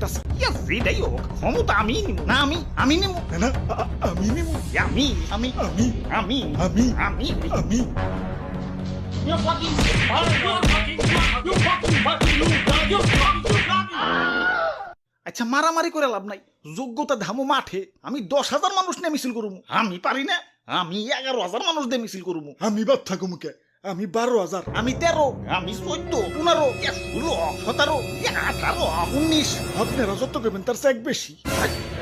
লাগতাছে। ইয়া যেটাই হোক ক্ষমতা আমি নিব না, আমি নিব না আমি নেব। আমি আমি আমি আমি আমি আমি আমি আমি You fucking you fucking আচ্ছা মারামারি করে লাভ নাই, যোগ্যতা ধামো মাঠে। আমি 10,000 মানুষ নিয়ে মিছিল করবো, আমি পারি না? আমি 11,000 মানুষ দিয়ে মিছিল করবো, আমি বাদ থাকো মুখে। আমি 12,000। আমি 13, আমি 14, 15, 16, 17, 18, 19। আপনারা যত করবেন তার চেয়ে এক বেশি।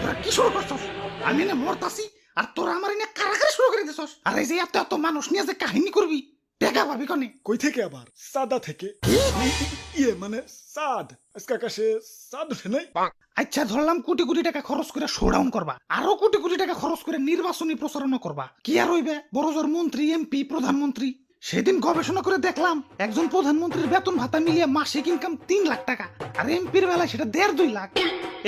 তোরা কি শুরু করছস? আমি না মরতাছি আর তোরা আমার এনে কারাগারে শুরু করে দিছস। আর এই যে এত এত মানুষ নিয়ে যে কাহিনী করবি, টেকা পাবি কনে? কই থেকে আবার? সাদা থেকে। ইয়ে মানে সাদ। আজকে আকাশে সাদ উঠে নাই। আচ্ছা ধরলাম কোটি কোটি টাকা খরচ করে শোডাউন করবা, আরো কোটি কোটি টাকা খরচ করে নির্বাচনী প্রচারণা করবা, কি আর হইবে? বড় জোর মন্ত্রী, এমপি, প্রধানমন্ত্রী। সেদিন গবেষণা করে দেখলাম একজন প্রধানমন্ত্রীর বেতন ভাতা মিলিয়ে মাসিক ইনকাম 3 লাখ টাকা, আর এমপির বেলায় সেটা 1.5-2 লাখ।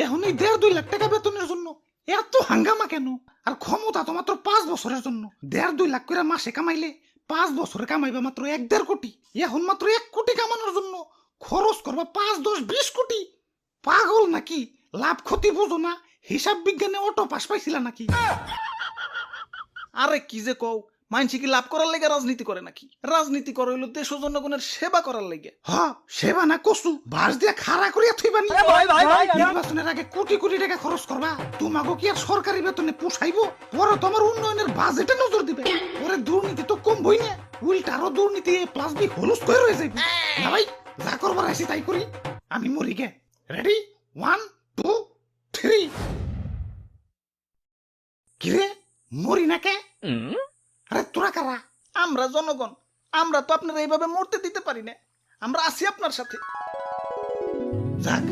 এখন এই 1.5-2 লাখ টাকা বেতনের জন্য এত হাঙ্গামা কেন? আর ক্ষমতা তো মাত্র 5 বছরের জন্য। 1.5-2 লাখ করে মাসে কামাইলে 5 বছরে কামাইবা মাত্র 1-1.5 কোটি। এখন মাত্র 1 কোটি কামানোর জন্য খরচ করবা 5, 10, 20 কোটি। পাগল নাকি? লাভ ক্ষতি বুঝো না? হিসাব বিজ্ঞানে অটো পাস পাইছিলা নাকি? আরে কি যে কও, মানসি কি লাভ করার লেগে রাজনীতি করে নাকি? রাজনীতি করে হইলো দেশ ও জনগণের সেবা করার লেগে। হ্যাঁ সেবা না কসু বাস দিয়া খাড়া করিয়া থইবানি। নির্বাচনের আগে কোটি কোটি টাকা খরচ করবা, তোমাকে কি আর সরকারি বেতনে পোষাইবো? পরে তোমার উন্নয়নের বাজেটে নজর দিবে। পরে দুর্নীতি তো কমবই না, উল্টা আরো দুর্নীতি প্লাস বি হলুস করে রয়ে যাইবে। না ভাই, যা করবার আইছি তাই করি। আমি মরি গে। রেডি? 1, 2, 3। কিরে মরি না কে? আরে তোরা কারা? আমরা জনগণ, আমরা তো আপনারা এইভাবে মরতে দিতে পারি না, আমরা আছি আপনার সাথে। যাক